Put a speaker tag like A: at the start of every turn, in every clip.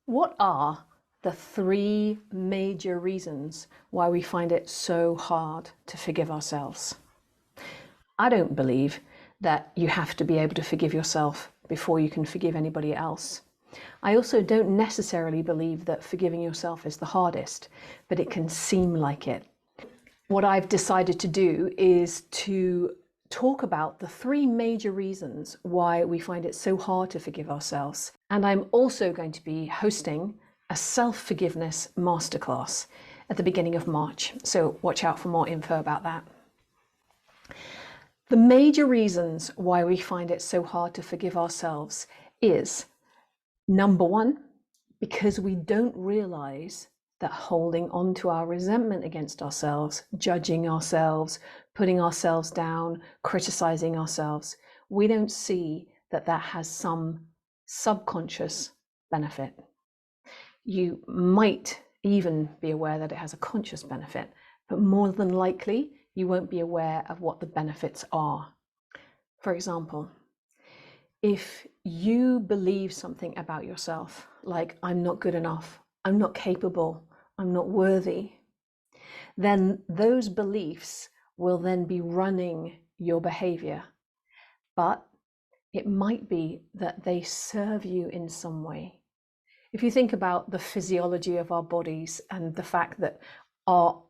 A: What are the three major reasons why we find it so hard to forgive ourselves? I don't believe that you have to be able to forgive yourself before you can forgive anybody else. I also don't necessarily believe that forgiving yourself is the hardest, but it can seem like it. What I've decided to do is to talk about the three major reasons why we find it so hard to forgive ourselves. And I'm also going to be hosting a self-forgiveness masterclass at the beginning of March. So watch out for more info about that. The major reasons why we find it so hard to forgive ourselves is, number one, because we don't realize that holding on to our resentment against ourselves, judging ourselves, putting ourselves down, criticizing ourselves, we don't see that that has some subconscious benefit. You might even be aware that it has a conscious benefit, but more than likely, you won't be aware of what the benefits are. For example, if you believe something about yourself, like I'm not good enough, I'm not capable, I'm not worthy, then those beliefs will then be running your behavior. But it might be that they serve you in some way. If you think about the physiology of our bodies and the fact that our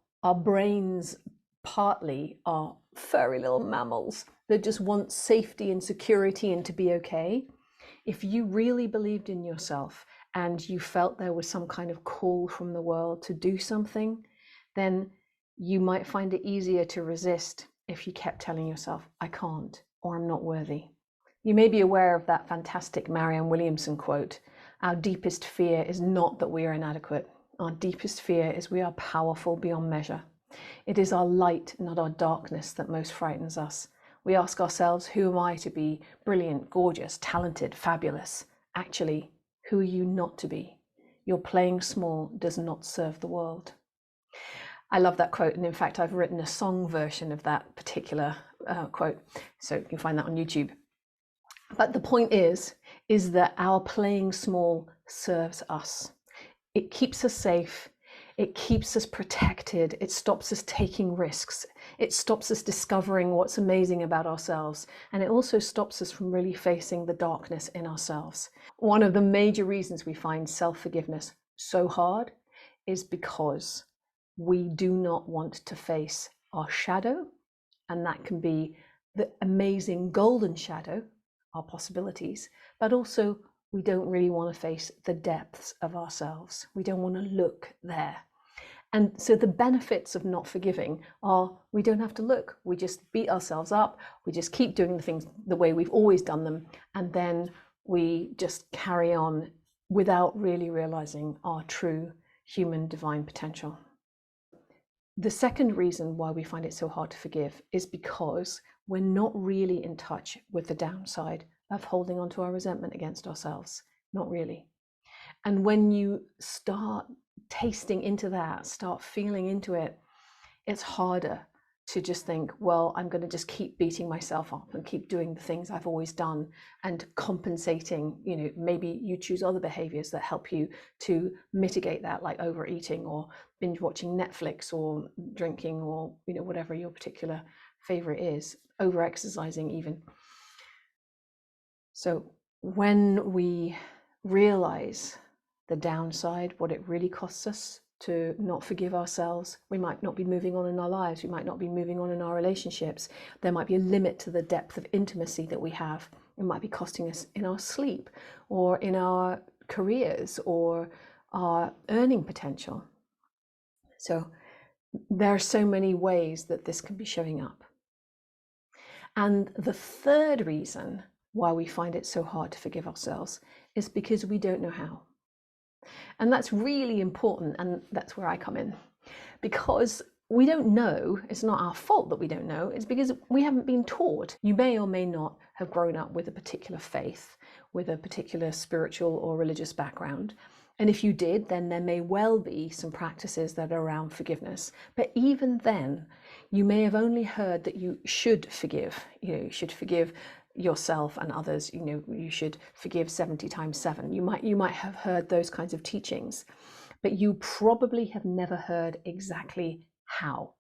A: brains partly are furry little mammals that just want safety and security and to be okay, if you really believed in yourself and you felt there was some kind of call from the world to do something, then you might find it easier to resist if you kept telling yourself, I can't, or I'm not worthy. You may be aware of that fantastic Marianne Williamson quote, our deepest fear is not that we are inadequate. Our deepest fear is we are powerful beyond measure. It is our light, not our darkness, that most frightens us. We ask ourselves, who am I to be brilliant, gorgeous, talented, fabulous? Actually, who are you not to be? Your playing small does not serve the world. I love that quote, and in fact, I've written a song version of that particular quote, so you can find that on YouTube. But the point is that our playing small serves us. It keeps us safe. It keeps us protected. It stops us taking risks. It stops us discovering what's amazing about ourselves. And it also stops us from really facing the darkness in ourselves. One of the major reasons we find self-forgiveness so hard is because we do not want to face our shadow. And that can be the amazing golden shadow, our possibilities, but also we don't really want to face the depths of ourselves. We don't want to look there. And so the benefits of not forgiving are we don't have to look. We just beat ourselves up. We just keep doing the things the way we've always done them. And then we just carry on without really realizing our true human divine potential. The second reason why we find it so hard to forgive is because we're not really in touch with the downside of holding on to our resentment against ourselves. Not really. And when you start tasting into that, start feeling into it, it's harder to just think, well, I'm going to just keep beating myself up and keep doing the things I've always done and compensating. Maybe you choose other behaviors that help you to mitigate that, like overeating or binge watching Netflix or drinking or whatever your particular favorite is, over exercising even. So when we realize the downside, what it really costs us to not forgive ourselves, we might not be moving on in our lives, we might not be moving on in our relationships. There might be a limit to the depth of intimacy that we have. It might be costing us in our sleep or in our careers or our earning potential. So there are so many ways that this can be showing up. And the third reason why we find it so hard to forgive ourselves is because we don't know how. And that's really important, and that's where I come in. Because we don't know, it's not our fault that we don't know, it's because we haven't been taught. You may or may not have grown up with a particular faith, with a particular spiritual or religious background. And if you did, then there may well be some practices that are around forgiveness. But even then, you may have only heard that you should forgive. You should forgive yourself and others, you should forgive 70 times 7. You might have heard those kinds of teachings, but you probably have never heard exactly how.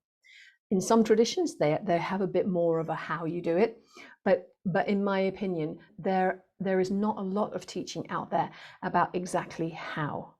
A: In some traditions, they have a bit more of a how you do it, but in my opinion, there is not a lot of teaching out there about exactly how,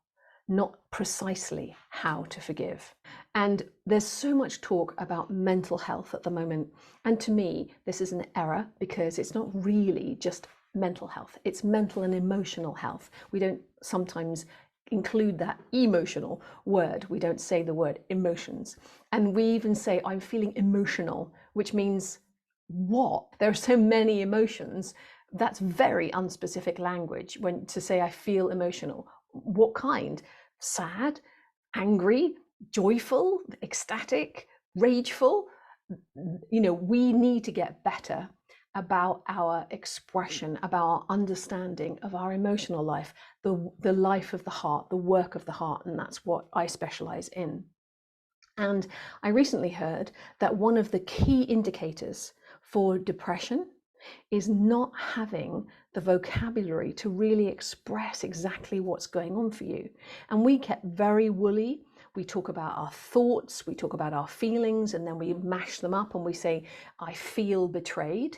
A: not precisely how to forgive. And there's so much talk about mental health at the moment. And to me, this is an error, because it's not really just mental health. It's mental and emotional health. We don't sometimes include that emotional word. We don't say the word emotions. And we even say, I'm feeling emotional, which means what? There are so many emotions. That's very unspecific language when to say I feel emotional. What kind? Sad, angry, joyful, ecstatic, rageful? We need to get better about our expression, about our understanding of our emotional life, the life of the heart, the work of the heart, and that's what I specialize in. And I recently heard that one of the key indicators for depression is not having the vocabulary to really express exactly what's going on for you. And we get very woolly. We talk about our thoughts, we talk about our feelings, and then we mash them up and we say, I feel betrayed.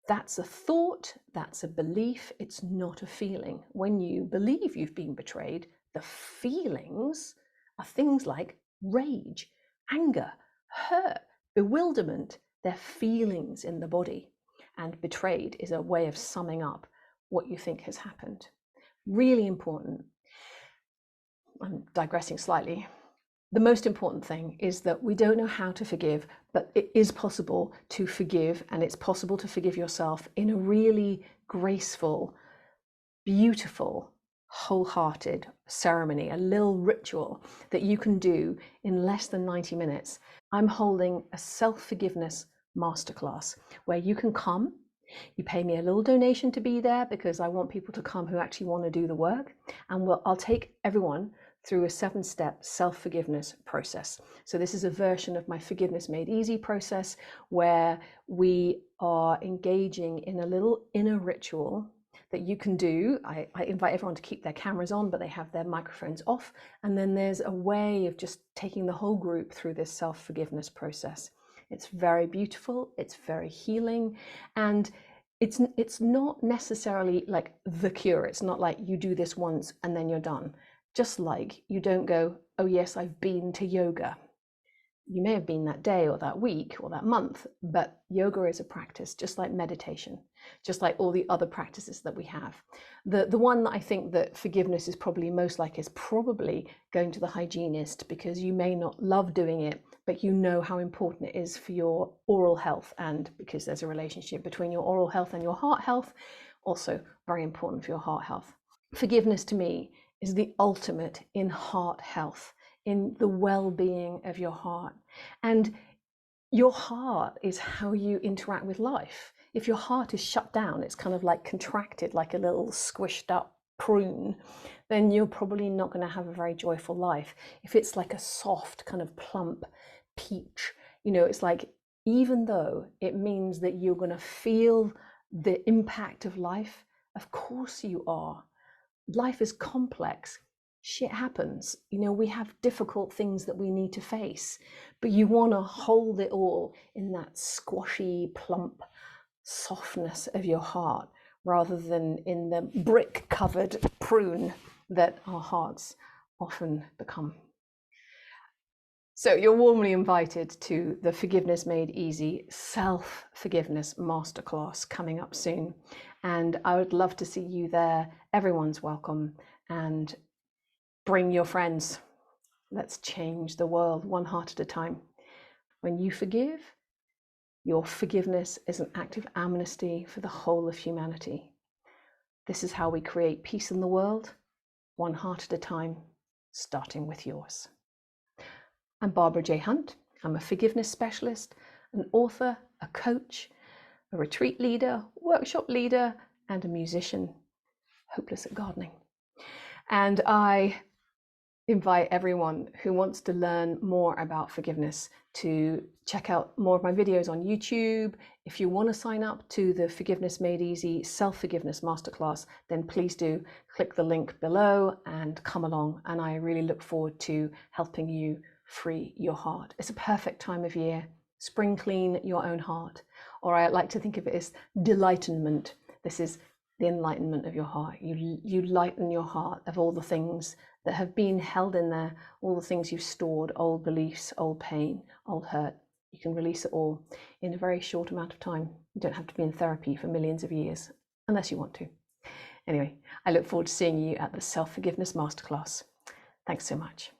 A: That's a thought, that's a belief, it's not a feeling. When you believe you've been betrayed, the feelings are things like rage, anger, hurt, bewilderment. They're feelings in the body. And betrayed is a way of summing up what you think has happened. Really important. I'm digressing slightly. The most important thing is that we don't know how to forgive, but it is possible to forgive, and it's possible to forgive yourself in a really graceful, beautiful, wholehearted ceremony, a little ritual that you can do in less than 90 minutes. I'm holding a self-forgiveness masterclass where you can come. You pay me a little donation to be there, because I want people to come who actually want to do the work. And I'll take everyone through a 7-step self-forgiveness process. So this is a version of my Forgiveness Made Easy process, where we are engaging in a little inner ritual that you can do. I invite everyone to keep their cameras on, but they have their microphones off. And then there's a way of just taking the whole group through this self-forgiveness process. It's very beautiful, it's very healing, and it's not necessarily like the cure. It's not like you do this once and then you're done. Just like you don't go, oh yes, I've been to yoga. You may have been that day or that week or that month, but yoga is a practice, just like meditation, just like all the other practices that we have. The one that I think that forgiveness is probably most like is probably going to the hygienist, because you may not love doing it, but you know how important it is for your oral health, and because there's a relationship between your oral health and your heart health, also very important for your heart health. Forgiveness to me is the ultimate in heart health, in the well-being of your heart. And your heart is how you interact with life. If your heart is shut down, it's kind of like contracted, like a little squished up prune, then you're probably not going to have a very joyful life. If it's like a soft, kind of plump peach, it's like, even though it means that you're going to feel the impact of life, of course you are. Life is complex. Shit happens. We have difficult things that we need to face, but you want to hold it all in that squashy, plump softness of your heart, rather than in the brick-covered prune that our hearts often become. So you're warmly invited to the Forgiveness Made Easy Self-Forgiveness Masterclass coming up soon. And I would love to see you there. Everyone's welcome. And bring your friends. Let's change the world one heart at a time. When you forgive, your forgiveness is an act of amnesty for the whole of humanity. This is how we create peace in the world, one heart at a time, starting with yours. I'm Barbara J. Hunt. I'm a forgiveness specialist, an author, a coach, a retreat leader, workshop leader, and a musician, hopeless at gardening. And I invite everyone who wants to learn more about forgiveness to check out more of my videos on YouTube. If you want to sign up to the Forgiveness Made Easy Self-Forgiveness Masterclass, then please do click the link below and come along. And I really look forward to helping you free your heart. It's a perfect time of year. Spring clean your own heart. Or I like to think of it as delightment. This is the enlightenment of your heart. You lighten your heart of all the things that have been held in there, all the things you've stored, old beliefs, old pain, old hurt. You can release it all in a very short amount of time. You don't have to be in therapy for millions of years, unless you want to. Anyway, I look forward to seeing you at the Self-Forgiveness Masterclass. Thanks so much.